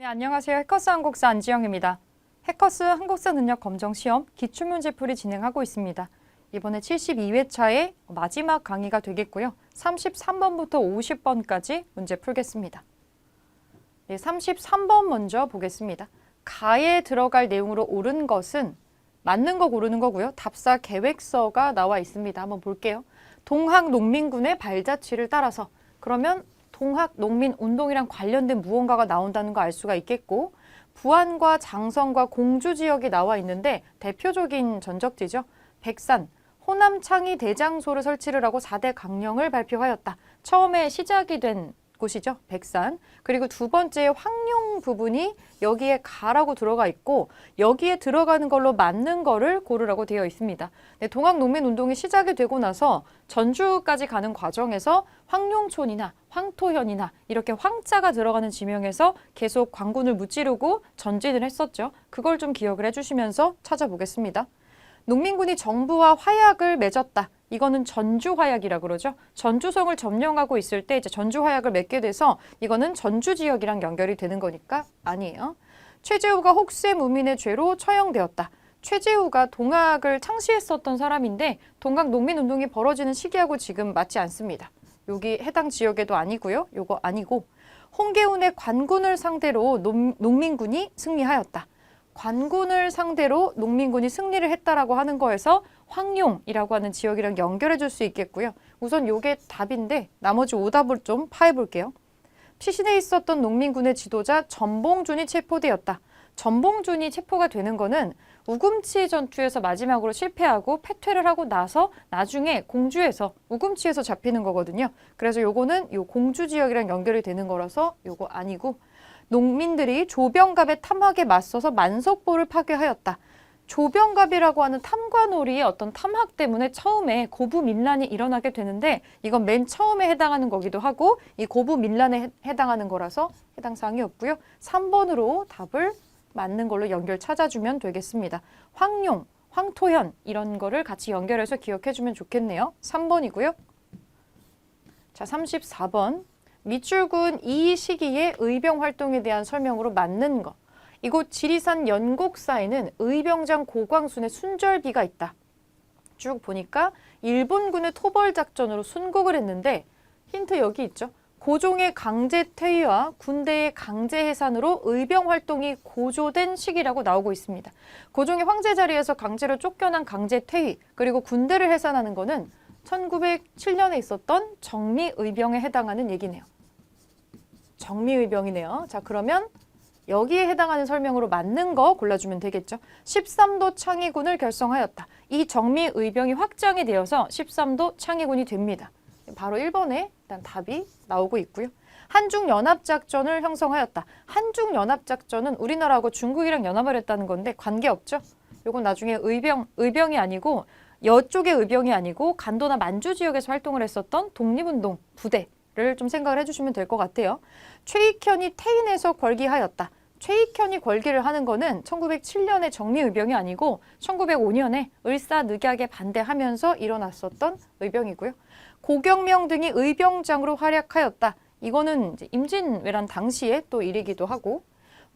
네, 안녕하세요. 해커스 한국사 안지영입니다. 해커스 한국사 능력 검정 시험 기출문제풀이 진행하고 있습니다. 이번에 72회차의 마지막 강의가 되겠고요. 33번부터 50번까지 문제 풀겠습니다. 네, 33번 먼저 보겠습니다. 가에 들어갈 내용으로 옳은 것은 맞는 거 고르는 거고요. 답사 계획서가 나와 있습니다. 한번 볼게요. 동학농민군의 발자취를 따라서 그러면 동학농민운동이랑 관련된 무언가가 나온다는 거 알 수가 있겠고 부안과 장성과 공주 지역이 나와 있는데 대표적인 전적지죠. 백산, 호남 창의 대장소를 설치를 하고 4대 강령을 발표하였다. 처음에 시작이 된 곳이죠. 백산. 그리고 두 번째 황룡 부분이 여기에 가라고 들어가 있고 여기에 들어가는 걸로 맞는 거를 고르라고 되어 있습니다. 네, 동학농민운동이 시작이 되고 나서 전주까지 가는 과정에서 황룡촌이나 황토현이나 이렇게 황자가 들어가는 지명에서 계속 관군을 무찌르고 전진을 했었죠. 그걸 좀 기억을 해주시면서 찾아보겠습니다. 농민군이 정부와 화약을 맺었다. 이거는 전주화약이라 그러죠. 전주성을 점령하고 있을 때 이제 전주화약을 맺게 돼서 이거는 전주 지역이랑 연결이 되는 거니까 아니에요. 최재우가 혹세무민의 죄로 처형되었다. 최재우가 동학을 창시했었던 사람인데 동학 농민운동이 벌어지는 시기하고 지금 맞지 않습니다. 여기 해당 지역에도 아니고요. 요거 아니고 홍계운의 관군을 상대로 농민군이 승리하였다. 관군을 상대로 농민군이 승리를 했다라고 하는 거에서 황룡이라고 하는 지역이랑 연결해 줄 수 있겠고요. 우선 요게 답인데 나머지 오답을 좀 파해 볼게요. 피신해 있었던 농민군의 지도자 전봉준이 체포되었다. 전봉준이 체포가 되는 거는 우금치 전투에서 마지막으로 실패하고 패퇴를 하고 나서 나중에 공주에서 우금치에서 잡히는 거거든요. 그래서 요거는 요 공주 지역이랑 연결이 되는 거라서 요거 아니고 농민들이 조병갑의 탐학에 맞서서 만석보를 파괴하였다. 조병갑이라고 하는 탐관오리의 어떤 탐학 때문에 처음에 고부민란이 일어나게 되는데 이건 맨 처음에 해당하는 거기도 하고 이 고부민란에 해당하는 거라서 해당 사항이 없고요. 3번으로 답을 맞는 걸로 연결 찾아주면 되겠습니다. 황룡, 황토현 이런 거를 같이 연결해서 기억해주면 좋겠네요. 3번이고요. 자, 34번. 밑줄군 이 시기의 의병 활동에 대한 설명으로 맞는 거. 이곳 지리산 연곡사에는 의병장 고광순의 순절비가 있다. 쭉 보니까 일본군의 토벌 작전으로 순국을 했는데 힌트 여기 있죠. 고종의 강제 퇴위와 군대의 강제 해산으로 의병 활동이 고조된 시기라고 나오고 있습니다. 고종의 황제 자리에서 강제로 쫓겨난 강제 퇴위 그리고 군대를 해산하는 거는 1907년에 있었던 정미의병에 해당하는 얘기네요. 정미의병이네요. 자, 그러면 여기에 해당하는 설명으로 맞는 거 골라주면 되겠죠. 13도 창의군을 결성하였다. 이 정미의병이 확장이 되어서 13도 창의군이 됩니다. 바로 1번에 일단 답이 나오고 있고요. 한중연합작전을 형성하였다. 한중연합작전은 우리나라하고 중국이랑 연합을 했다는 건데 관계없죠. 이건 나중에 의병이 아니고 여쪽의 의병이 아니고 간도나 만주 지역에서 활동을 했었던 독립운동 부대를 좀 생각을 해주시면 될 것 같아요. 최익현이 태인에서 걸기하였다. 최익현이 걸기를 하는 거는 1907년에 정미의병이 아니고 1905년에 을사늑약에 반대하면서 일어났었던 의병이고요. 고경명 등이 의병장으로 활약하였다. 이거는 이제 임진왜란 당시에 또 일이기도 하고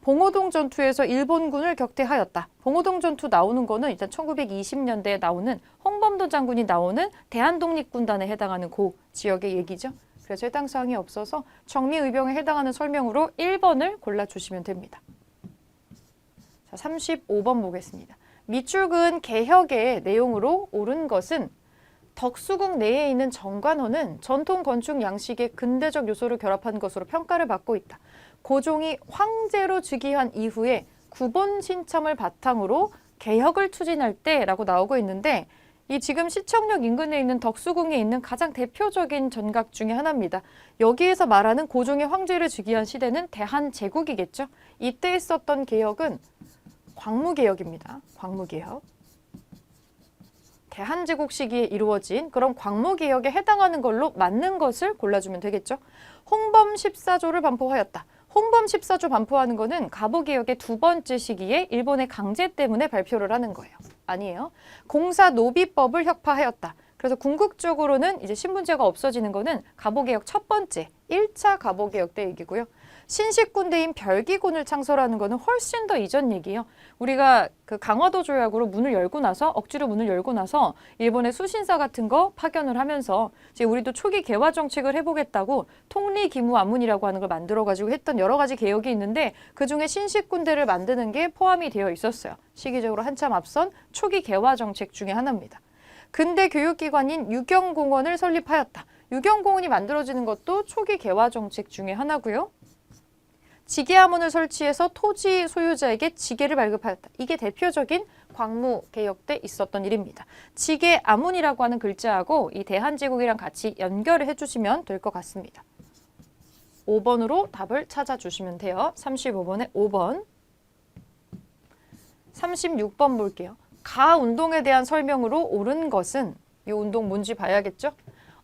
봉오동 전투에서 일본군을 격퇴하였다. 봉오동 전투 나오는 거는 일단 1920년대에 나오는 홍범도 장군이 나오는 대한독립군단에 해당하는 그 지역의 얘기죠. 그래서 해당 사항이 없어서 정미의병에 해당하는 설명으로 1번을 골라주시면 됩니다. 자, 35번 보겠습니다. 밑줄근 개혁의 내용으로 옳은 것은 덕수궁 내에 있는 정관원은 전통 건축 양식의 근대적 요소를 결합한 것으로 평가를 받고 있다. 고종이 황제로 즉위한 이후에 구본 신참을 바탕으로 개혁을 추진할 때라고 나오고 있는데 이 지금 시청역 인근에 있는 덕수궁에 있는 가장 대표적인 전각 중에 하나입니다. 여기에서 말하는 고종의 황제를 즉위한 시대는 대한제국이겠죠. 이때 있었던 개혁은 광무개혁입니다. 광무개혁. 대한제국 시기에 이루어진 그런 광무개혁에 해당하는 걸로 맞는 것을 골라주면 되겠죠. 홍범 14조를 반포하였다. 홍범 14조 반포하는 거는 갑오개혁의 두 번째 시기에 일본의 강제 때문에 발표를 하는 거예요. 아니에요. 공사노비법을 혁파하였다. 그래서 궁극적으로는 이제 신분제가 없어지는 거는 갑오개혁 첫 번째 1차 갑오개혁 때 얘기고요. 신식군대인 별기군을 창설하는 거는 훨씬 더 이전 얘기예요. 우리가 그 강화도 조약으로 문을 열고 나서 억지로 문을 열고 나서 일본의 수신사 같은 거 파견을 하면서 이제 우리도 초기 개화 정책을 해보겠다고 통리기무안문이라고 하는 걸 만들어가지고 했던 여러 가지 개혁이 있는데 그중에 신식군대를 만드는 게 포함이 되어 있었어요. 시기적으로 한참 앞선 초기 개화 정책 중에 하나입니다. 근대 교육기관인 유경공원을 설립하였다. 유경공원이 만들어지는 것도 초기 개화 정책 중에 하나고요. 지게하문을 설치해서 토지 소유자에게 지게를 발급하였다. 이게 대표적인 광무 개혁 때 있었던 일입니다. 지게아문이라고 하는 글자하고 이 대한제국이랑 같이 연결을 해주시면 될 것 같습니다. 5번으로 답을 찾아주시면 돼요. 35번에 5번. 36번 볼게요. 가운동에 대한 설명으로 옳은 것은 이 운동 뭔지 봐야겠죠?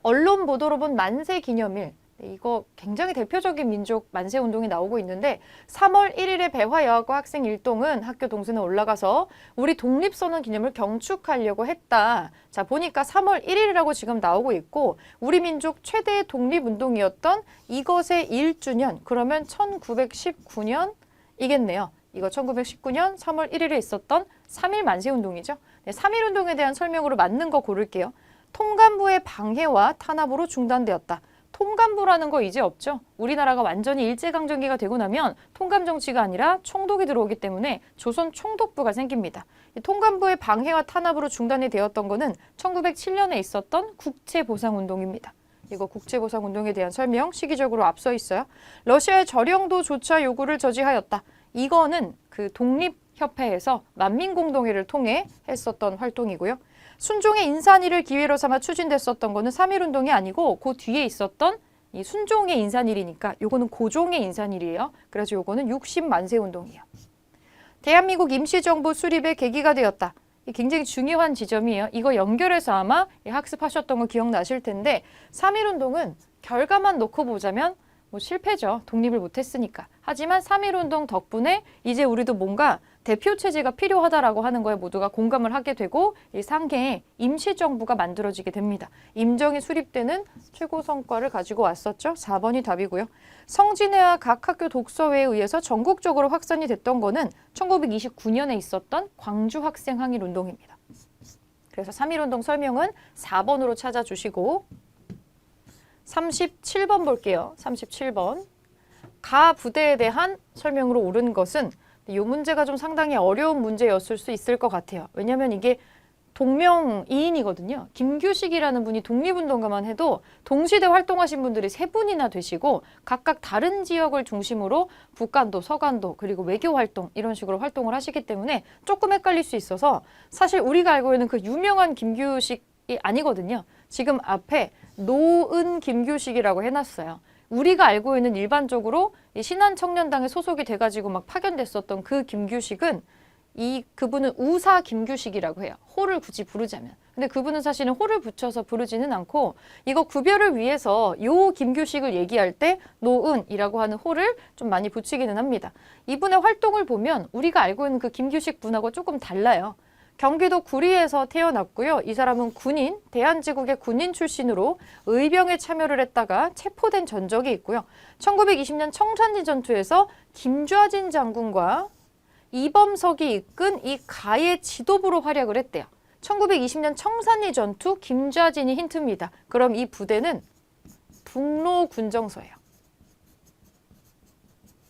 언론 보도로 본 만세기념일. 이거 굉장히 대표적인 민족 만세운동이 나오고 있는데 3월 1일에 배화여학과 학생 일동은 학교 동선에 올라가서 우리 독립선언 기념을 경축하려고 했다. 자, 보니까 3월 1일이라고 지금 나오고 있고 우리 민족 최대의 독립운동이었던 이것의 1주년, 그러면 1919년이겠네요. 이거 1919년 3월 1일에 있었던 3.1 만세운동이죠. 네, 3.1 운동에 대한 설명으로 맞는 거 고를게요. 통감부의 방해와 탄압으로 중단되었다. 통감부라는 거 이제 없죠. 우리나라가 완전히 일제강점기가 되고 나면 통감 정치가 아니라 총독이 들어오기 때문에 조선 총독부가 생깁니다. 이 통감부의 방해와 탄압으로 중단이 되었던 거는 1907년에 있었던 국채보상운동입니다. 이거 국채보상운동에 대한 설명 시기적으로 앞서 있어요. 러시아의 저령도조차 요구를 저지하였다. 이거는 그 독립협회에서 만민공동회를 통해 했었던 활동이고요. 순종의 인산일을 기회로 삼아 추진됐었던 거는 3.1 운동이 아니고 그 뒤에 있었던 이 순종의 인산일이니까 요거는 고종의 인산일이에요. 그래서 요거는 60만세 운동이에요. 대한민국 임시정부 수립의 계기가 되었다. 굉장히 중요한 지점이에요. 이거 연결해서 아마 학습하셨던 거 기억나실 텐데 3.1 운동은 결과만 놓고 보자면 뭐 실패죠. 독립을 못했으니까. 하지만 3.1 운동 덕분에 이제 우리도 뭔가 대표체제가 필요하다라고 하는 거에 모두가 공감을 하게 되고 이 상해에 임시정부가 만들어지게 됩니다. 임정이 수립되는 최고 성과를 가지고 왔었죠. 4번이 답이고요. 성진회와 각 학교 독서회에 의해서 전국적으로 확산이 됐던 거는 1929년에 있었던 광주 학생 항일 운동입니다. 그래서 3.1 운동 설명은 4번으로 찾아주시고 37번 볼게요. 37번. 가 부대에 대한 설명으로 옳은 것은 이 문제가 좀 상당히 어려운 문제였을 수 있을 것 같아요. 왜냐하면 이게 동명이인이거든요. 김규식이라는 분이 독립운동가만 해도 동시대 활동하신 분들이 3분이나 되시고 각각 다른 지역을 중심으로 북간도, 서간도, 그리고 외교활동 이런 식으로 활동을 하시기 때문에 조금 헷갈릴 수 있어서 사실 우리가 알고 있는 그 유명한 김규식이 아니거든요. 지금 앞에 노은 김규식이라고 해놨어요. 우리가 알고 있는 일반적으로 이 신한청년당에 소속이 돼가지고 막 파견됐었던 그 김규식은 그분은 우사 김규식이라고 해요. 호를 굳이 부르자면. 근데 그분은 사실은 호를 붙여서 부르지는 않고 이거 구별을 위해서 요 김규식을 얘기할 때 노은이라고 하는 호를 좀 많이 붙이기는 합니다. 이분의 활동을 보면 우리가 알고 있는 그 김규식 분하고 조금 달라요. 경기도 구리에서 태어났고요. 이 사람은 군인, 대한제국의 군인 출신으로 의병에 참여를 했다가 체포된 전적이 있고요. 1920년 청산리 전투에서 김좌진 장군과 이범석이 이끈 이 가의 지도부로 활약을 했대요. 1920년 청산리 전투 김좌진이 힌트입니다. 그럼 이 부대는 북로군정서예요.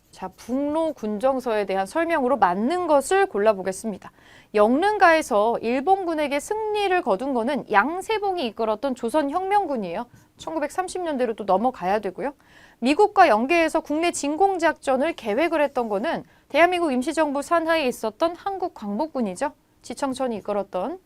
자, 북로군정서에 대한 설명으로 맞는 것을 골라보겠습니다. 영릉가에서 일본군에게 승리를 거둔 거는 양세봉이 이끌었던 조선혁명군이에요. 1930년대로 또 넘어가야 되고요. 미국과 연계해서 국내 진공작전을 계획을 했던 거는 대한민국 임시정부 산하에 있었던 한국광복군이죠. 지청천이 이끌었던.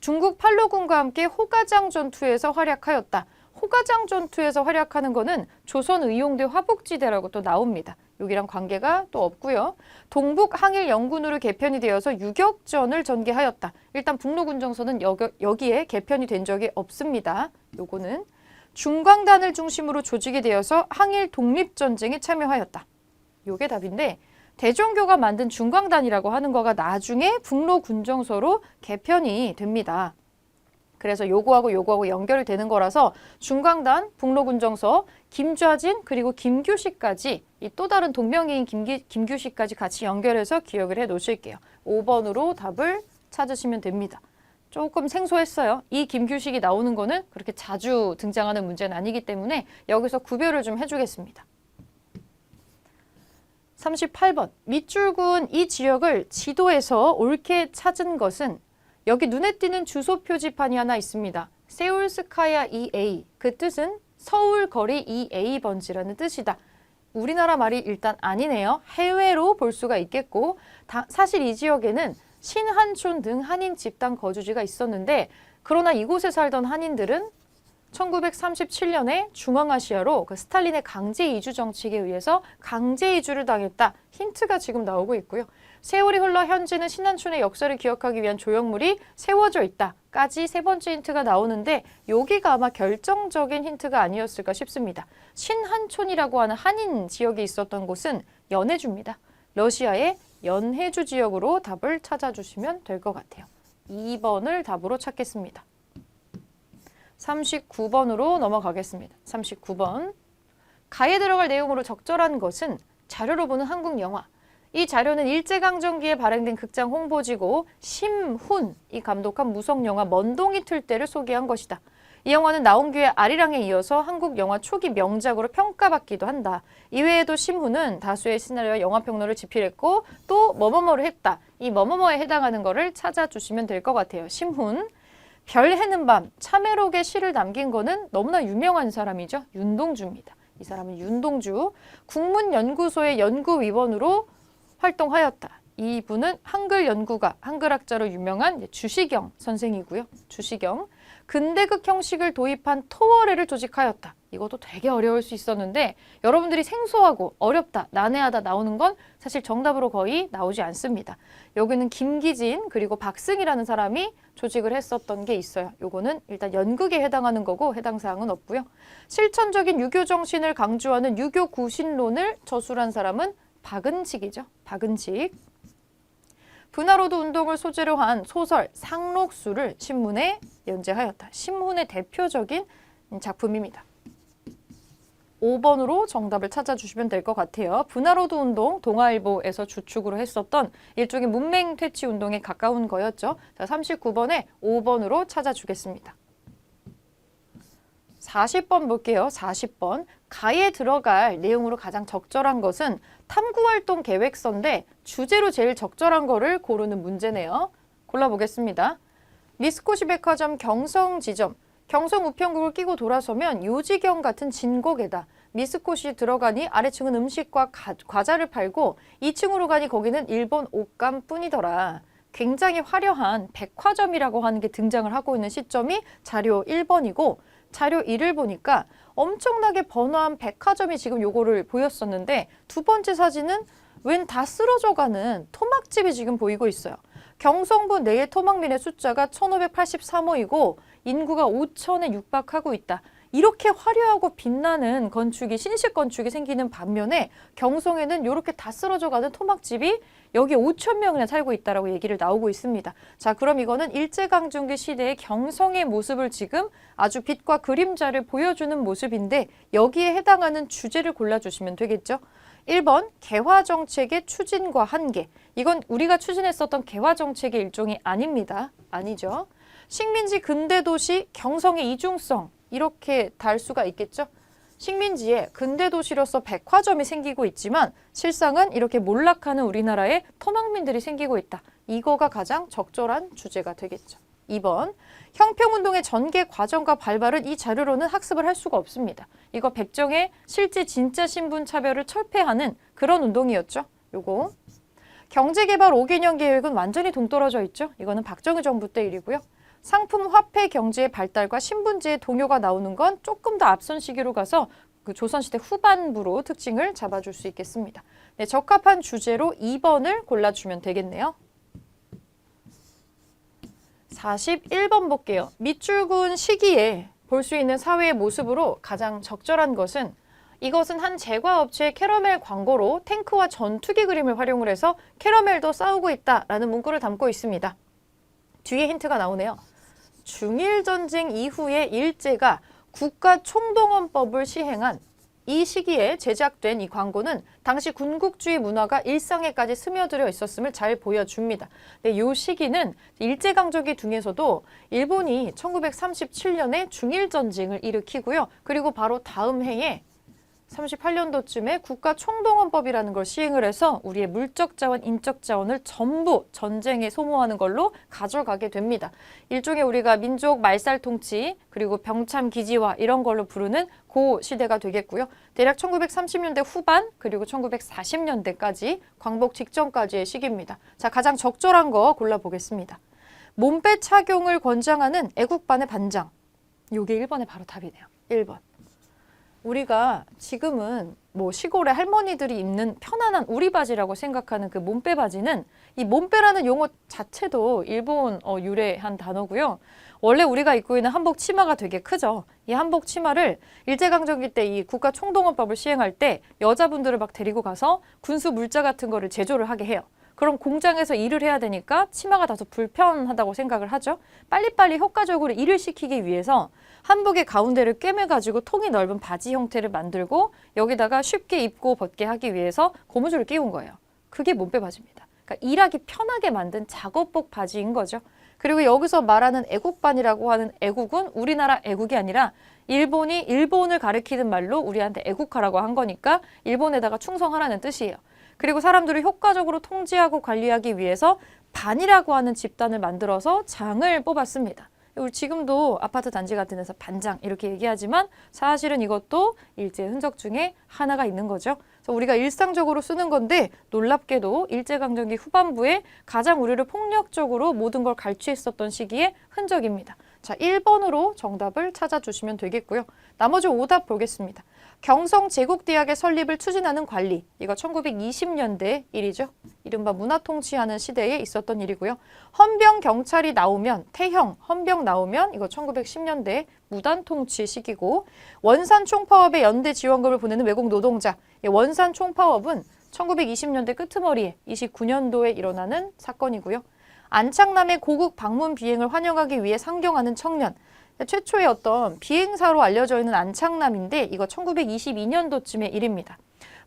중국 팔로군과 함께 호가장 전투에서 활약하였다. 호가장 전투에서 활약하는 거는 조선의용대 화북지대라고 또 나옵니다. 여기랑 관계가 또 없고요. 동북항일연군으로 개편이 되어서 유격전을 전개하였다. 일단 북로군정서는 여기에 개편이 된 적이 없습니다. 요거는 중광단을 중심으로 조직이 되어서 항일 독립전쟁에 참여하였다. 요게 답인데 대종교가 만든 중광단이라고 하는 거가 나중에 북로군정서로 개편이 됩니다. 그래서 요거하고 연결이 되는 거라서 중광단, 북로군정서, 김좌진 그리고 김규식까지 이 또 다른 동명이인 김규식까지 같이 연결해서 기억을 해 놓으실게요. 5번으로 답을 찾으시면 됩니다. 조금 생소했어요. 이 김규식이 나오는 거는 그렇게 자주 등장하는 문제는 아니기 때문에 여기서 구별을 좀 해주겠습니다. 38번 밑줄 그은 이 지역을 지도에서 옳게 찾은 것은 여기 눈에 띄는 주소 표지판이 하나 있습니다. 세울스카야 EA, 그 뜻은 서울 거리 EA 번지라는 뜻이다. 우리나라 말이 일단 아니네요. 해외로 볼 수가 있겠고 사실 이 지역에는 신한촌 등 한인 집단 거주지가 있었는데 그러나 이곳에 살던 한인들은 1937년에 중앙아시아로 그 스탈린의 강제 이주 정책에 의해서 강제 이주를 당했다. 힌트가 지금 나오고 있고요. 세월이 흘러 현지는 신한촌의 역사를 기억하기 위한 조형물이 세워져 있다까지 세 번째 힌트가 나오는데 여기가 아마 결정적인 힌트가 아니었을까 싶습니다. 신한촌이라고 하는 한인 지역이 있었던 곳은 연해주입니다. 러시아의 연해주 지역으로 답을 찾아주시면 될 것 같아요. 2번을 답으로 찾겠습니다. 39번으로 넘어가겠습니다. 39번. 가에 들어갈 내용으로 적절한 것은 자료로 보는 한국 영화. 이 자료는 일제강점기에 발행된 극장 홍보지고 심훈이 감독한 무성영화 먼동이 틀 때를 소개한 것이다. 이 영화는 나온규의 아리랑에 이어서 한국 영화 초기 명작으로 평가받기도 한다. 이외에도 심훈은 다수의 시나리오와 영화평론을 집필했고 또 뭐뭐뭐를 했다. 이 뭐뭐뭐에 해당하는 거를 찾아주시면 될 것 같아요. 심훈. 별 해는 밤, 참외록의 시를 남긴 거는 너무나 유명한 사람이죠. 윤동주입니다. 이 사람은 윤동주. 국문연구소의 연구위원으로 활동하였다. 이분은 한글 연구가, 한글학자로 유명한 주시경 선생이고요. 주시경. 근대극 형식을 도입한 토월회를 조직하였다. 이것도 되게 어려울 수 있었는데 여러분들이 생소하고 어렵다, 난해하다 나오는 건 사실 정답으로 거의 나오지 않습니다. 여기는 김기진 그리고 박승이라는 사람이 조직을 했었던 게 있어요. 요거는 일단 연극에 해당하는 거고 해당 사항은 없고요. 실천적인 유교 정신을 강조하는 유교 구신론을 저술한 사람은 박은칙이죠. 박은칙. 분화로드 운동을 소재로 한 소설 상록수를 신문에 연재하였다. 신문의 대표적인 작품입니다. 5번으로 정답을 찾아주시면 될 것 같아요. 분화로드 운동, 동아일보에서 주축으로 했었던 일종의 문맹 퇴치 운동에 가까운 거였죠. 자, 39번에 5번으로 찾아주겠습니다. 40번 볼게요. 40번. 가에 들어갈 내용으로 가장 적절한 것은 탐구활동 계획서인데 주제로 제일 적절한 거를 고르는 문제네요. 골라보겠습니다. 미스코시 백화점 경성지점. 경성 우편국을 끼고 돌아서면 요지경 같은 진곡에다 미스코시 들어가니 아래층은 음식과 과자를 팔고 2층으로 가니 거기는 일본 옷감뿐이더라. 굉장히 화려한 백화점이라고 하는 게 등장을 하고 있는 시점이 자료 1번이고 자료 2를 보니까 엄청나게 번화한 백화점이 지금 요거를 보였었는데 두 번째 사진은 웬 다 쓰러져가는 토막집이 지금 보이고 있어요. 경성부 내의 토막민의 숫자가 1583호이고 인구가 5천에 육박하고 있다. 이렇게 화려하고 빛나는 건축이 신식 건축이 생기는 반면에 경성에는 이렇게 다 쓰러져가는 토막집이 여기 5천 명이나 살고 있다라고 얘기를 나오고 있습니다. 자, 그럼 이거는 일제강점기 시대의 경성의 모습을 지금 아주 빛과 그림자를 보여주는 모습인데 여기에 해당하는 주제를 골라주시면 되겠죠. 1번 개화정책의 추진과 한계. 이건 우리가 추진했었던 개화정책의 일종이 아닙니다. 아니죠. 식민지 근대도시 경성의 이중성. 이렇게 달 수가 있겠죠. 식민지에 근대도시로서 백화점이 생기고 있지만 실상은 이렇게 몰락하는 우리나라에 토막민들이 생기고 있다. 이거가 가장 적절한 주제가 되겠죠. 2번, 형평운동의 전개 과정과 발발은 이 자료로는 학습을 할 수가 없습니다. 이거 백정의 실제 진짜 신분 차별을 철폐하는 그런 운동이었죠. 요거. 경제개발 5개년 계획은 완전히 동떨어져 있죠. 이거는 박정희 정부 때 일이고요. 상품 화폐 경제의 발달과 신분제의 동요가 나오는 건 조금 더 앞선 시기로 가서 그 조선시대 후반부로 특징을 잡아줄 수 있겠습니다. 네, 적합한 주제로 2번을 골라주면 되겠네요. 41번 볼게요. 밑줄 그은 시기에 볼 수 있는 사회의 모습으로 가장 적절한 것은 이것은 한 제과업체의 캐러멜 광고로 탱크와 전투기 그림을 활용을 해서 캐러멜도 싸우고 있다라는 문구를 담고 있습니다. 뒤에 힌트가 나오네요. 중일전쟁 이후에 일제가 국가총동원법을 시행한 이 시기에 제작된 이 광고는 당시 군국주의 문화가 일상에까지 스며들어 있었음을 잘 보여줍니다. 네, 이 시기는 일제강점기 중에서도 일본이 1937년에 중일전쟁을 일으키고요. 그리고 바로 다음 해에 38년도쯤에 국가총동원법이라는 걸 시행을 해서 우리의 물적 자원, 인적 자원을 전부 전쟁에 소모하는 걸로 가져가게 됩니다. 일종의 우리가 민족 말살 통치 그리고 병참 기지화 이런 걸로 부르는 그 시대가 되겠고요. 대략 1930년대 후반 그리고 1940년대까지 광복 직전까지의 시기입니다. 자, 가장 적절한 거 골라보겠습니다. 몸빼 착용을 권장하는 애국반의 반장. 요게 1번에 바로 답이네요. 1번. 우리가 지금은 뭐 시골의 할머니들이 입는 편안한 우리 바지라고 생각하는 그 몸빼 바지는 이 몸빼라는 용어 자체도 일본 유래한 단어고요. 원래 우리가 입고 있는 한복 치마가 되게 크죠. 이 한복 치마를 일제강점기 때 이 국가총동원법을 시행할 때 여자분들을 막 데리고 가서 군수 물자 같은 거를 제조를 하게 해요. 그럼 공장에서 일을 해야 되니까 치마가 다소 불편하다고 생각을 하죠. 빨리빨리 효과적으로 일을 시키기 위해서 한복의 가운데를 꿰매가지고 통이 넓은 바지 형태를 만들고 여기다가 쉽게 입고 벗게 하기 위해서 고무줄을 끼운 거예요. 그게 몸빼 바지입니다. 그러니까 일하기 편하게 만든 작업복 바지인 거죠. 그리고 여기서 말하는 애국반이라고 하는 애국은 우리나라 애국이 아니라 일본이 일본을 가리키는 말로 우리한테 애국하라고 한 거니까 일본에다가 충성하라는 뜻이에요. 그리고 사람들을 효과적으로 통제하고 관리하기 위해서 반이라고 하는 집단을 만들어서 장을 뽑았습니다. 우리 지금도 아파트 단지 같은 데서 반장 이렇게 얘기하지만 사실은 이것도 일제 흔적 중에 하나가 있는 거죠. 그래서 우리가 일상적으로 쓰는 건데 놀랍게도 일제강점기 후반부에 가장 우리를 폭력적으로 모든 걸 갈취했었던 시기의 흔적입니다. 자, 1번으로 정답을 찾아주시면 되겠고요. 나머지 오답 보겠습니다. 경성제국대학의 설립을 추진하는 관리. 이거 1920년대 일이죠. 이른바 문화통치하는 시대에 있었던 일이고요. 헌병경찰이 나오면, 태형, 헌병 나오면 이거 1910년대 무단통치 시기고 원산총파업에 연대 지원금을 보내는 외국 노동자. 원산총파업은 1920년대 끄트머리에 29년도에 일어나는 사건이고요. 안창남의 고국 방문 비행을 환영하기 위해 상경하는 청년. 최초의 어떤 비행사로 알려져 있는 안창남인데 이거 1922년도쯤의 일입니다.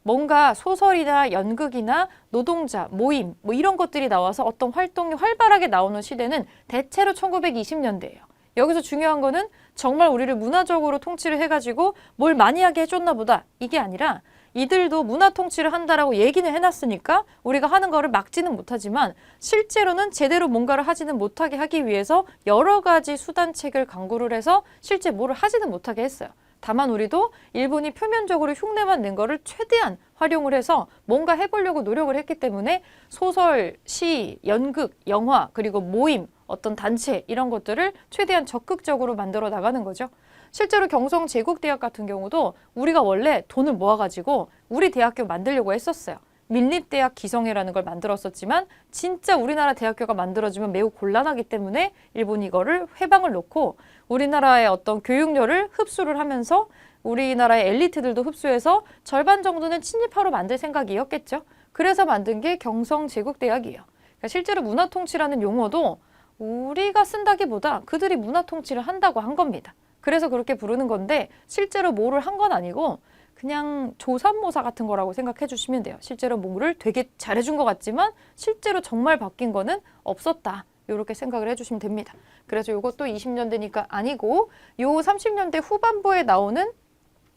뭔가 소설이나 연극이나 노동자, 모임 뭐 이런 것들이 나와서 어떤 활동이 활발하게 나오는 시대는 대체로 1920년대예요. 여기서 중요한 거는 정말 우리를 문화적으로 통치를 해가지고 뭘 많이 하게 해줬나 보다. 이게 아니라 이들도 문화 통치를 한다라고 얘기는 해놨으니까 우리가 하는 거를 막지는 못하지만 실제로는 제대로 뭔가를 하지는 못하게 하기 위해서 여러 가지 수단책을 강구를 해서 실제 뭐를 하지는 못하게 했어요. 다만 우리도 일본이 표면적으로 흉내만 낸 거를 최대한 활용을 해서 뭔가 해보려고 노력을 했기 때문에 소설, 시, 연극, 영화, 그리고 모임, 어떤 단체 이런 것들을 최대한 적극적으로 만들어 나가는 거죠. 실제로 경성제국대학 같은 경우도 우리가 원래 돈을 모아가지고 우리 대학교 만들려고 했었어요. 민립대학 기성회라는 걸 만들었었지만 진짜 우리나라 대학교가 만들어지면 매우 곤란하기 때문에 일본이 이거를 회방을 놓고 우리나라의 어떤 교육열을 흡수를 하면서 우리나라의 엘리트들도 흡수해서 절반 정도는 친입하로 만들 생각이었겠죠. 그래서 만든 게 경성제국대학이에요. 그러니까 실제로 문화통치라는 용어도 우리가 쓴다기보다 그들이 문화통치를 한다고 한 겁니다. 그래서 그렇게 부르는 건데 실제로 뭐를 한 건 아니고 그냥 조삼모사 같은 거라고 생각해 주시면 돼요. 실제로 뭐를 되게 잘해준 것 같지만 실제로 정말 바뀐 거는 없었다. 이렇게 생각을 해주시면 됩니다. 그래서 이것도 20년대니까 아니고 요 30년대 후반부에 나오는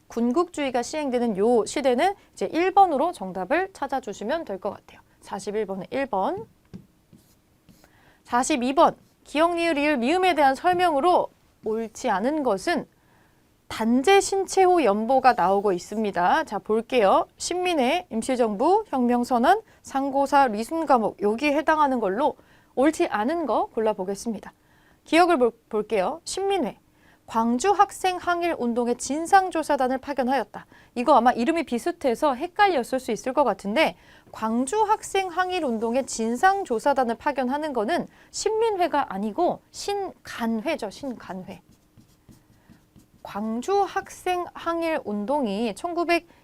군국주의가 시행되는 요 시대는 이제 1번으로 정답을 찾아주시면 될 것 같아요. 41번은 1번. 42번. 기역, 니을, 리을, 미음에 대한 설명으로 옳지 않은 것은 단제 신체호 연보가 나오고 있습니다. 자, 볼게요. 신민회, 임시정부, 혁명선언, 상고사, 리순과목 여기에 해당하는 걸로 옳지 않은 거 골라보겠습니다. 기억을 볼게요. 신민회, 광주 학생 항일 운동의 진상조사단을 파견하였다. 이거 아마 이름이 비슷해서 헷갈렸을 수 있을 것 같은데 광주 학생 항일 운동의 진상조사단을 파견하는 거는 신민회가 아니고 신간회죠. 신간회. 광주 학생 항일 운동이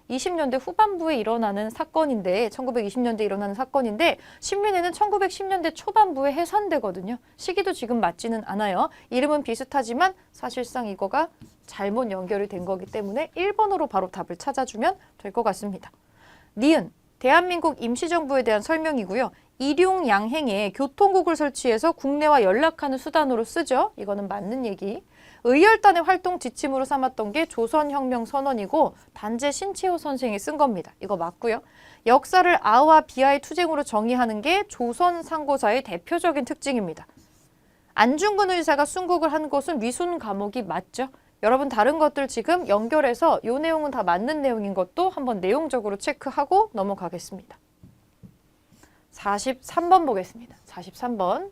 20년대 후반부에 일어나는 사건인데 1920년대 일어나는 사건인데 신민회는 1910년대 초반부에 해산되거든요. 시기도 지금 맞지는 않아요. 이름은 비슷하지만 사실상 이거가 잘못 연결이 된 거기 때문에 1번으로 바로 답을 찾아주면 될 것 같습니다. 니은, 대한민국 임시정부에 대한 설명이고요. 일용양행에 교통국을 설치해서 국내와 연락하는 수단으로 쓰죠. 이거는 맞는 얘기. 의열단의 활동 지침으로 삼았던 게 조선혁명 선언이고 단재 신채호 선생이 쓴 겁니다. 이거 맞고요. 역사를 아와 비하의 투쟁으로 정의하는 게 조선 상고사의 대표적인 특징입니다. 안중근 의사가 순국을 한 것은 위순 감옥이 맞죠. 여러분 다른 것들 지금 연결해서 이 내용은 다 맞는 내용인 것도 한번 내용적으로 체크하고 넘어가겠습니다. 43번 보겠습니다. 43번.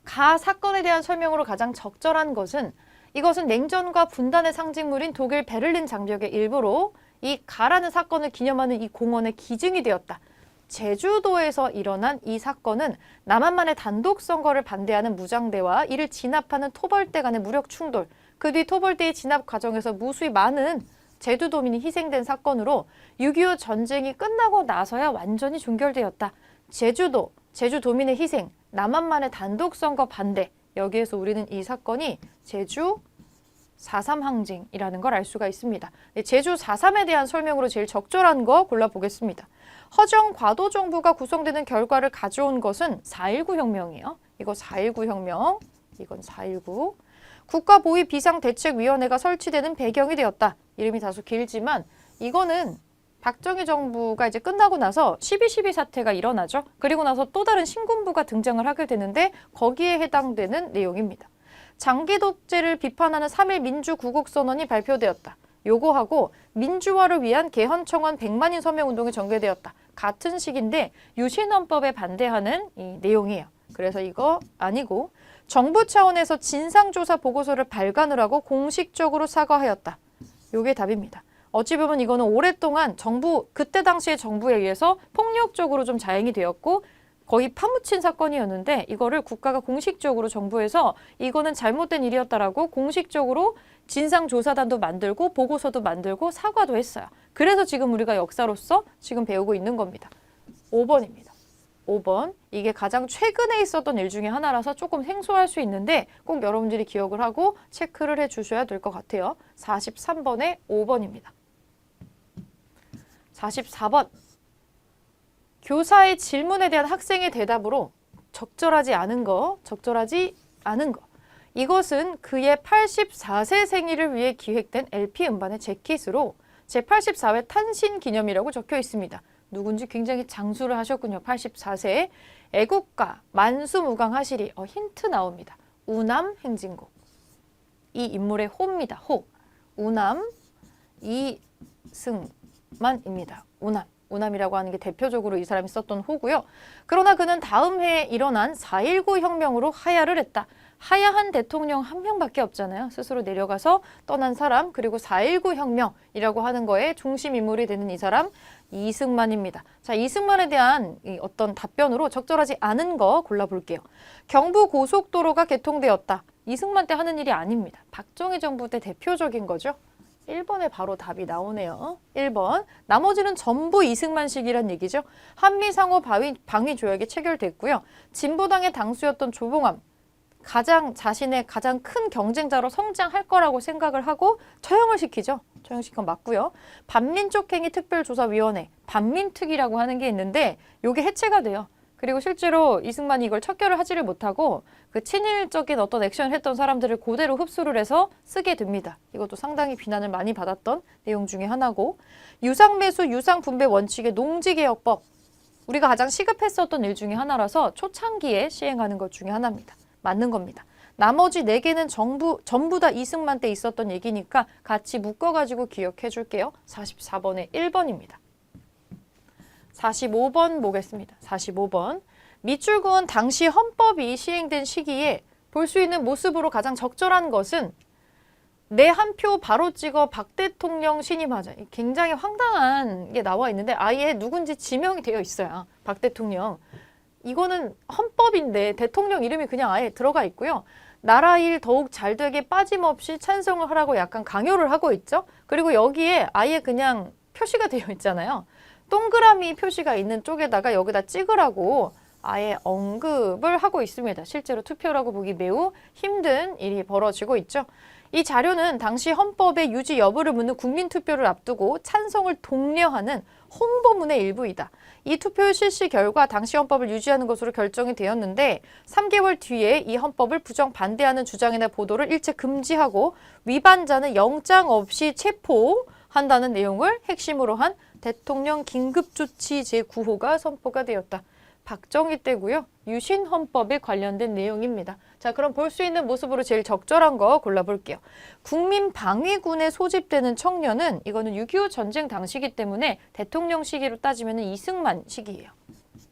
가 사건에 대한 설명으로 가장 적절한 것은 이것은 냉전과 분단의 상징물인 독일 베를린 장벽의 일부로 이 가라는 사건을 기념하는 이 공원의 기증이 되었다. 제주도에서 일어난 이 사건은 남한만의 단독 선거를 반대하는 무장대와 이를 진압하는 토벌대 간의 무력 충돌, 그 뒤 토벌대의 진압 과정에서 무수히 많은 제주도민이 희생된 사건으로 6.25 전쟁이 끝나고 나서야 완전히 종결되었다. 제주도민의 희생, 남한만의 단독 선거 반대, 여기에서 우리는 이 사건이 제주 4.3 항쟁이라는 걸 알 수가 있습니다. 제주 4.3에 대한 설명으로 제일 적절한 거 골라보겠습니다. 허정 과도 정부가 구성되는 결과를 가져온 것은 4.19 혁명이에요. 이거 4.19 혁명, 이건 4.19. 국가보위비상대책위원회가 설치되는 배경이 되었다. 이름이 다소 길지만 이거는 박정희 정부가 이제 끝나고 나서 12.12 사태가 일어나죠. 그리고 나서 또 다른 신군부가 등장을 하게 되는데 거기에 해당되는 내용입니다. 장기 독재를 비판하는 3.1 민주구국선언이 발표되었다. 요거하고 민주화를 위한 개헌청원 100만인 서명운동이 전개되었다. 같은 시기인데 유신헌법에 반대하는 이 내용이에요. 그래서 이거 아니고 정부 차원에서 진상조사 보고서를 발간을 하고 공식적으로 사과하였다. 요게 답입니다. 어찌 보면 이거는 오랫동안 그때 당시의 정부에 의해서 폭력적으로 좀 자행이 되었고 거의 파묻힌 사건이었는데 이거를 국가가 공식적으로 정부에서 이거는 잘못된 일이었다라고 공식적으로 진상조사단도 만들고 보고서도 만들고 사과도 했어요. 그래서 지금 우리가 역사로서 지금 배우고 있는 겁니다. 5번입니다. 5번. 이게 가장 최근에 있었던 일 중에 하나라서 조금 생소할 수 있는데 꼭 여러분들이 기억을 하고 체크를 해주셔야 될 것 같아요. 43번에 5번입니다. 44번. 교사의 질문에 대한 학생의 대답으로 적절하지 않은 거. 이것은 그의 84세 생일을 위해 기획된 LP 음반의 재킷으로 제84회 탄신 기념이라고 적혀 있습니다. 누군지 굉장히 장수를 하셨군요. 84세. 애국가 만수무강하시리. 힌트 나옵니다. 우남 행진곡. 이 인물의 호입니다. 호. 우남 이승만입니다. 우남이라고 하는 게 대표적으로 이 사람이 썼던 호고요. 그러나 그는 다음 해에 일어난 4.19 혁명으로 하야를 했다. 하야한 대통령 한 명밖에 없잖아요. 스스로 내려가서 떠난 사람, 그리고 4.19 혁명이라고 하는 거에 중심 인물이 되는 이 사람 이승만입니다. 자, 이승만에 대한 어떤 답변으로 적절하지 않은 거 골라볼게요. 경부고속도로가 개통되었다. 이승만 때 하는 일이 아닙니다. 박정희 정부 때 대표적인 거죠. 1번에 바로 답이 나오네요. 1번. 나머지는 전부 이승만식이란 얘기죠. 한미상호 방위 조약이 체결됐고요. 진보당의 당수였던 조봉암. 자신의 가장 큰 경쟁자로 성장할 거라고 생각을 하고 처형을 시키죠. 처형시킨 건 맞고요. 반민족행위 특별조사위원회, 반민특위라고 하는 게 있는데 이게 해체가 돼요. 그리고 실제로 이승만이 이걸 척결을 하지를 못하고 그 친일적인 어떤 액션을 했던 사람들을 그대로 흡수를 해서 쓰게 됩니다. 이것도 상당히 비난을 많이 받았던 내용 중에 하나고, 유상매수 유상분배 원칙의 농지개혁법, 우리가 가장 시급했었던 일 중에 하나라서 초창기에 시행하는 것 중에 하나입니다. 맞는 겁니다. 나머지 4개는 전부 다 이승만 때 있었던 얘기니까 같이 묶어가지고 기억해 줄게요. 44번에 1번입니다. 45번 보겠습니다. 45번. 밑줄그은 당시 헌법이 시행된 시기에 볼 수 있는 모습으로 가장 적절한 것은 내 한 표 바로 찍어 박 대통령 신임하자. 굉장히 황당한 게 나와 있는데 아예 누군지 지명이 되어 있어요. 박 대통령. 이거는 헌법인데 대통령 이름이 그냥 아예 들어가 있고요. 나라 일 더욱 잘되게 빠짐없이 찬성을 하라고 약간 강요를 하고 있죠. 그리고 여기에 아예 그냥 표시가 되어 있잖아요. 동그라미 표시가 있는 쪽에다가 여기다 찍으라고 아예 언급을 하고 있습니다. 실제로 투표라고 보기 매우 힘든 일이 벌어지고 있죠. 이 자료는 당시 헌법의 유지 여부를 묻는 국민투표를 앞두고 찬성을 독려하는 홍보문의 일부이다. 이 투표 실시 결과 당시 헌법을 유지하는 것으로 결정이 되었는데 3개월 뒤에 이 헌법을 부정 반대하는 주장이나 보도를 일체 금지하고 위반자는 영장 없이 체포한다는 내용을 핵심으로 한 대통령 긴급조치 제9호가 선포가 되었다. 박정희 때고요. 유신 헌법에 관련된 내용입니다. 자, 그럼 볼 수 있는 모습으로 제일 적절한 거 골라볼게요. 국민방위군에 소집되는 청년은 이거는 6.25 전쟁 당시이기 때문에 대통령 시기로 따지면 이승만 시기예요.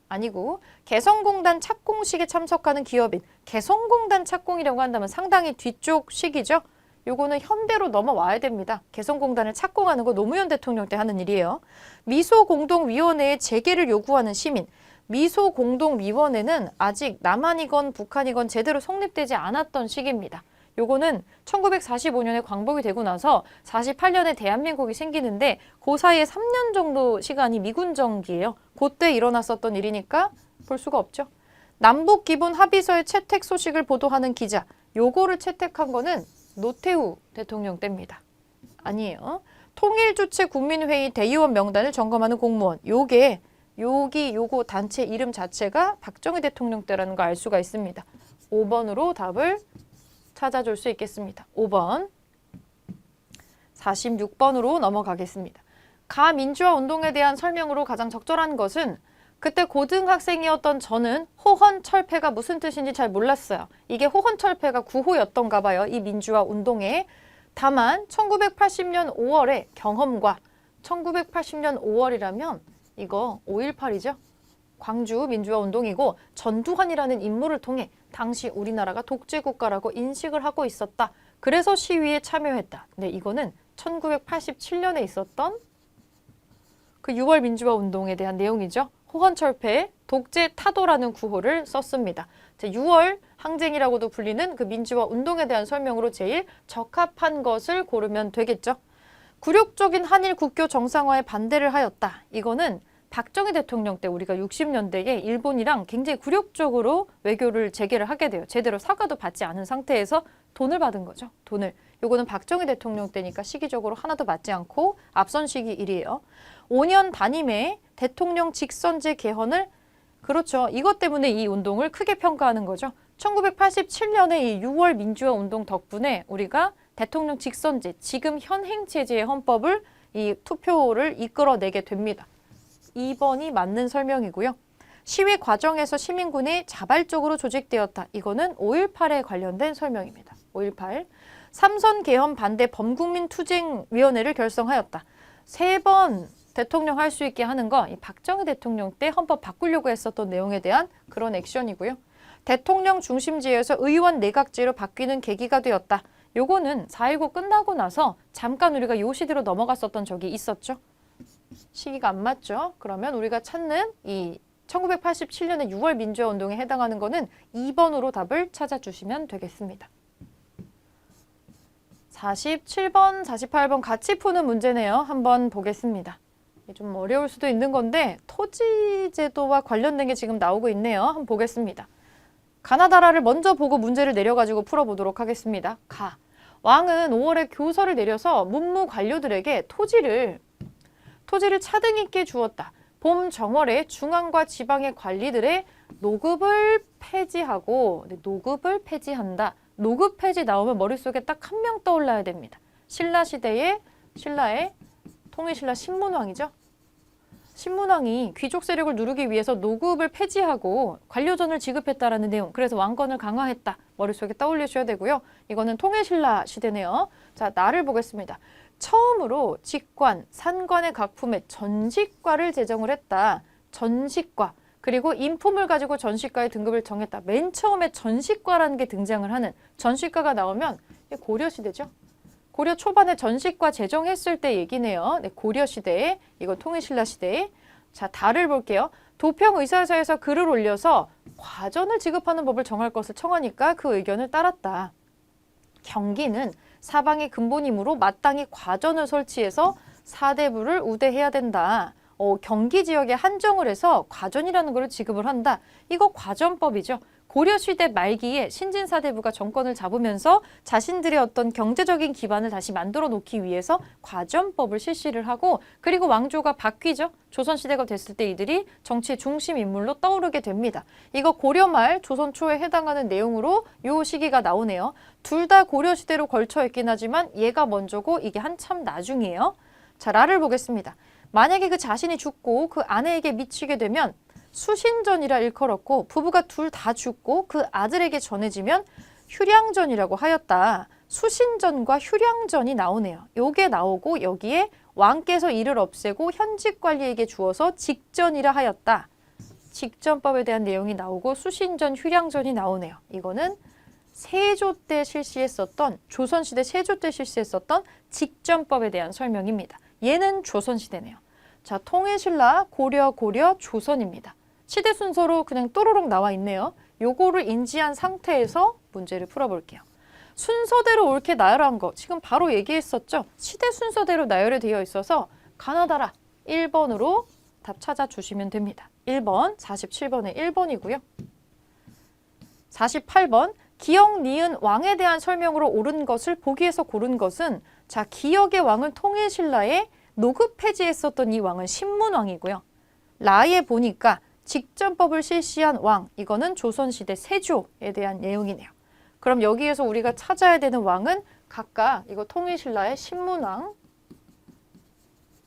아니고 개성공단 착공식에 참석하는 기업인 개성공단 착공이라고 한다면 상당히 뒤쪽 시기죠. 요거는 현대로 넘어와야 됩니다. 개성공단을 착공하는 거 노무현 대통령 때 하는 일이에요. 미소공동위원회의 재개를 요구하는 시민. 미소공동위원회는 아직 남한이건 북한이건 제대로 성립되지 않았던 시기입니다. 요거는 1945년에 광복이 되고 나서 48년에 대한민국이 생기는데 그 사이에 3년 정도 시간이 미군정기예요. 그때 일어났었던 일이니까 볼 수가 없죠. 남북기본합의서의 채택 소식을 보도하는 기자. 요거를 채택한 거는 노태우 대통령 때입니다. 아니에요. 통일주체 국민회의 대의원 명단을 점검하는 공무원. 요거 단체 이름 자체가 박정희 대통령 때라는 거 알 수가 있습니다. 5번으로 답을 찾아줄 수 있겠습니다. 5번. 46번으로 넘어가겠습니다. 가민주화 운동에 대한 설명으로 가장 적절한 것은 그때 고등학생이었던 저는 호헌철폐가 무슨 뜻인지 잘 몰랐어요. 이게 호헌철폐가 구호였던가 봐요. 이 민주화 운동에. 다만 1980년 5월의 경험과 1980년 5월이라면 이거 5.18이죠. 광주 민주화 운동이고 전두환이라는 인물을 통해 당시 우리나라가 독재국가라고 인식을 하고 있었다. 그래서 시위에 참여했다. 네, 이거는 1987년에 있었던 그 6월 민주화 운동에 대한 내용이죠. 호헌철폐 독재 타도라는 구호를 썼습니다. 6월 항쟁이라고도 불리는 그 민주화 운동에 대한 설명으로 제일 적합한 것을 고르면 되겠죠. 굴욕적인 한일 국교 정상화에 반대를 하였다. 이거는 박정희 대통령 때 우리가 60년대에 일본이랑 굉장히 굴욕적으로 외교를 재개를 하게 돼요. 제대로 사과도 받지 않은 상태에서 돈을 받은 거죠. 돈을. 요거는 박정희 대통령 때니까 시기적으로 하나도 맞지 않고 앞선 시기 일이에요. 5년 단임에 대통령 직선제 개헌을 그렇죠. 이것 때문에 이 운동을 크게 평가하는 거죠. 1987년에 이 6월 민주화 운동 덕분에 우리가 대통령 직선제, 지금 현행 체제의 헌법을 이 투표를 이끌어내게 됩니다. 2번이 맞는 설명이고요. 시위 과정에서 시민군이 자발적으로 조직되었다. 이거는 5.18에 관련된 설명입니다. 5.18. 삼선 개헌 반대 범국민 투쟁위원회를 결성하였다. 3번 대통령 할 수 있게 하는 거 이 박정희 대통령 때 헌법 바꾸려고 했었던 내용에 대한 그런 액션이고요. 대통령 중심제에서 의원 내각제로 바뀌는 계기가 되었다. 요거는 4.19 끝나고 나서 잠깐 우리가 요 시대로 넘어갔었던 적이 있었죠. 시기가 안 맞죠. 그러면 우리가 찾는 이 1987년의 6월 민주화 운동에 해당하는 거는 2번으로 답을 찾아주시면 되겠습니다. 47번, 48번 같이 푸는 문제네요. 한번 보겠습니다. 좀 어려울 수도 있는 건데 토지제도와 관련된 게 지금 나오고 있네요. 한번 보겠습니다. 가나다라를 먼저 보고 문제를 내려가지고 풀어보도록 하겠습니다. 가. 왕은 5월에 교서를 내려서 문무 관료들에게 토지를 차등 있게 주었다. 봄 정월에 중앙과 지방의 관리들의 노급을 폐지하고 노급을 폐지한다. 노급 폐지 나오면 머릿속에 딱 한 명 떠올라야 됩니다. 신라의 통일신라 신문왕이죠. 신문왕이 귀족 세력을 누르기 위해서 노급을 폐지하고 관료전을 지급했다라는 내용. 그래서 왕권을 강화했다. 머릿속에 떠올리셔야 되고요. 이거는 통일신라 시대네요. 자, 나를 보겠습니다. 처음으로 직관, 산관의 각품에 전시과를 제정을 했다. 전시과. 그리고 인품을 가지고 전시과의 등급을 정했다. 맨 처음에 전시과라는 게 등장을 하는 전시과가 나오면 고려시대죠. 고려 초반에 전시과 제정했을 때 얘기네요. 네, 고려시대, 이건 통일신라 시대. 자, 다를 볼게요. 도평의사서에서 글을 올려서 과전을 지급하는 법을 정할 것을 청하니까 그 의견을 따랐다. 경기는 사방의 근본이므로 마땅히 과전을 설치해서 사대부를 우대해야 된다. 경기 지역에 한정을 해서 과전이라는 걸 지급을 한다. 이거 과전법이죠. 고려시대 말기에 신진사대부가 정권을 잡으면서 자신들의 어떤 경제적인 기반을 다시 만들어 놓기 위해서 과전법을 실시를 하고, 그리고 왕조가 바뀌죠. 조선시대가 됐을 때 이들이 정치의 중심 인물로 떠오르게 됩니다. 이거 고려 말 조선 초에 해당하는 내용으로 요 시기가 나오네요. 둘 다 고려시대로 걸쳐 있긴 하지만 얘가 먼저고 이게 한참 나중이에요. 자, 라를 보겠습니다. 만약에 그 자신이 죽고 그 아내에게 미치게 되면 수신전이라 일컬었고, 부부가 둘 다 죽고 그 아들에게 전해지면 휴량전이라고 하였다. 수신전과 휴량전이 나오네요. 요게 나오고 여기에 왕께서 이를 없애고 현직 관리에게 주어서 직전이라 하였다. 직전법에 대한 내용이 나오고 수신전, 휴량전이 나오네요. 이거는 세조 때 실시했었던, 조선시대 세조 때 실시했었던 직전법에 대한 설명입니다. 얘는 조선시대네요. 자, 통일신라 고려 조선입니다. 시대 순서로 그냥 또로록 나와 있네요. 요거를 인지한 상태에서 문제를 풀어볼게요. 순서대로 옳게 나열한 거 지금 바로 얘기했었죠. 시대 순서대로 나열이 되어 있어서 가나다라 1번으로 답 찾아주시면 됩니다. 1번, 47번에 1번이고요. 48번, 기역, 니은, 왕에 대한 설명으로 옳은 것을 보기에서 고른 것은, 자, 기역의 왕은 통일신라에 노급 폐지했었던 이 왕은 신문왕이고요. 라에 보니까 직전법을 실시한 왕, 이거는 조선시대 세조에 대한 내용이네요. 그럼 여기에서 우리가 찾아야 되는 왕은 각각 이거 통일신라의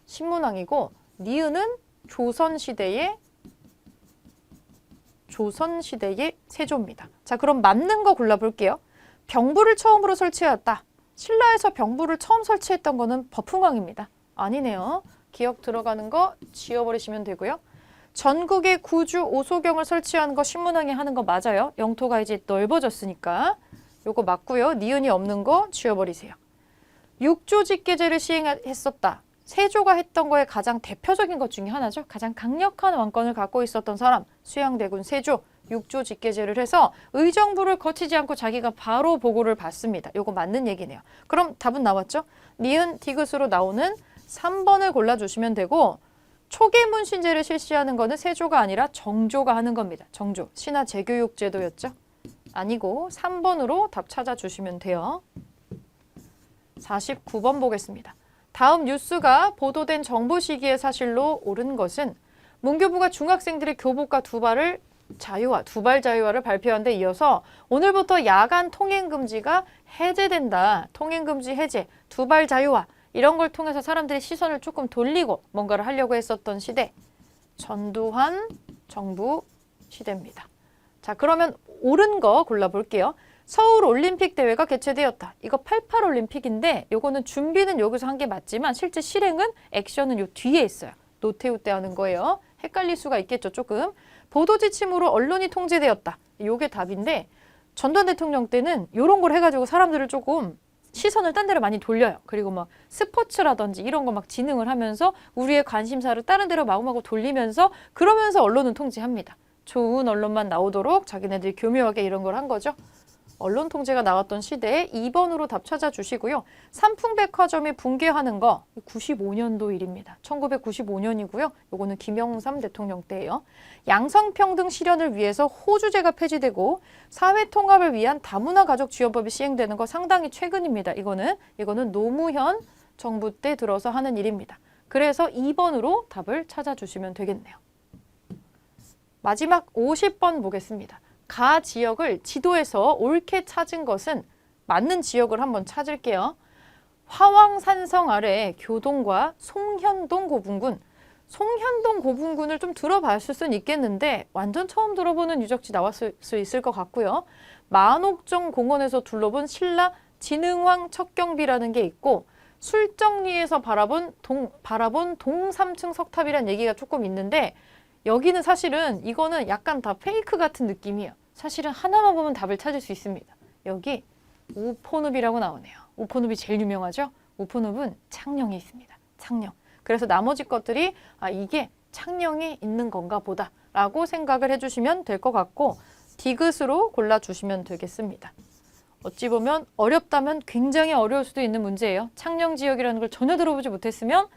신문왕이고, 니은은 조선시대의 세조입니다. 자, 그럼 맞는 거 골라볼게요. 병부를 처음으로 설치하였다. 신라에서 병부를 처음 설치했던 거는 버풍왕입니다. 아니네요. 기억 들어가는 거 지워버리시면 되고요. 전국에 구주 오소경을 설치한 거 신문왕이 하는 거 맞아요. 영토가 이제 넓어졌으니까. 요거 맞고요. 니은이 없는 거 지워버리세요. 육조직계제를 시행했었다. 세조가 했던 거에 가장 대표적인 것 중에 하나죠. 가장 강력한 왕권을 갖고 있었던 사람, 수양대군 세조. 육조직계제를 해서 의정부를 거치지 않고 자기가 바로 보고를 받습니다. 요거 맞는 얘기네요. 그럼 답은 나왔죠? 니은 디귿으로 나오는 3번을 골라주시면 되고, 초계문신제를 실시하는 거는 세조가 아니라 정조가 하는 겁니다. 정조, 신하 재교육제도였죠? 아니고 3번으로 답 찾아주시면 돼요. 49번 보겠습니다. 다음 뉴스가 보도된 정부 시기의 사실로 옳은 것은, 문교부가 중학생들의 교복과 두발 자유화를 발표한 데 이어서 오늘부터 야간 통행금지가 해제된다. 통행금지 해제, 두발 자유화, 이런 걸 통해서 사람들이 시선을 조금 돌리고 뭔가를 하려고 했었던 시대, 전두환 정부 시대입니다. 자, 그러면 옳은 거 골라볼게요. 서울 올림픽 대회가 개최되었다. 이거 88 올림픽인데 요거는 준비는 여기서 한 게 맞지만 실제 실행은, 액션은 요 뒤에 있어요. 노태우 때 하는 거예요. 헷갈릴 수가 있겠죠, 조금. 보도 지침으로 언론이 통제되었다. 요게 답인데, 전두환 대통령 때는 요런 걸 해가지고 사람들을 조금 시선을 딴 데로 많이 돌려요. 그리고 막 스포츠라든지 이런 거 막 진흥을 하면서 우리의 관심사를 다른 데로 마구마구 돌리면서, 그러면서 언론은 통제합니다. 좋은 언론만 나오도록 자기네들이 교묘하게 이런 걸 한 거죠. 언론 통제가 나왔던 시대에 2번으로 답 찾아주시고요. 삼풍백화점이 붕괴하는 거 95년도 일입니다. 1995년이고요. 요거는 김영삼 대통령 때예요. 양성평등 실현을 위해서 호주제가 폐지되고 사회통합을 위한 다문화 가족지원법이 시행되는 거 상당히 최근입니다. 이거는 노무현 정부 때 들어서 하는 일입니다. 그래서 2번으로 답을 찾아주시면 되겠네요. 마지막 50번 보겠습니다. 가 지역을 지도에서 옳게 찾은 것은, 맞는 지역을 한번 찾을게요. 화왕산성 아래 교동과 송현동 고분군. 송현동 고분군을 좀 들어봤을 수는 있겠는데 완전 처음 들어보는 유적지 나왔을 수 있을 것 같고요. 만옥정 공원에서 둘러본 신라 진흥왕 척경비라는 게 있고, 술정리에서 바라본 동 3층 석탑이라는 얘기가 조금 있는데, 여기는 사실은 이거는 약간 다 페이크 같은 느낌이에요. 사실은 하나만 보면 답을 찾을 수 있습니다. 여기 우포늪이라고 나오네요. 우포늪이 제일 유명하죠? 우포늪은 창녕에 있습니다. 창녕. 그래서 나머지 것들이 이게 창녕에 있는 건가 보다 라고 생각을 해주시면 될 것 같고, 디귿으로 골라주시면 되겠습니다. 어찌 보면 어렵다면 굉장히 어려울 수도 있는 문제예요. 창녕 지역이라는 걸 전혀 들어보지 못했으면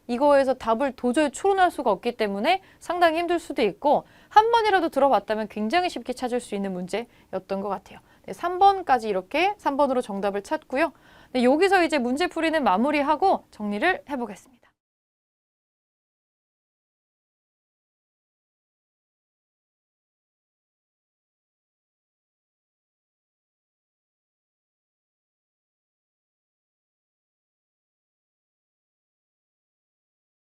이거에서 답을 도저히 추론할 수가 없기 때문에 상당히 힘들 수도 있고 한 번이라도 들어봤다면 굉장히 쉽게 찾을 수 있는 문제였던 것 같아요. 네, 3번까지 이렇게 3번으로 정답을 찾고요. 네, 여기서 이제 문제풀이는 마무리하고 정리를 해보겠습니다.